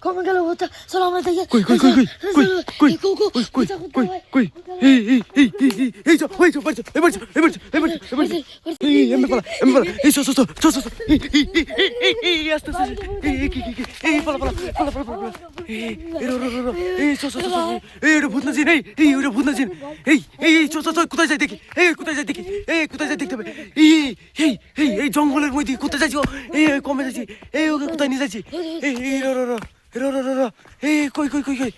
Come on, Galota. Salam alaikum. জঙ্গলের মধ্যে কোথায় যাচ্ছি? কমে যাচ্ছি, ওকে কোথায় নিয়ে যাচ্ছি? কই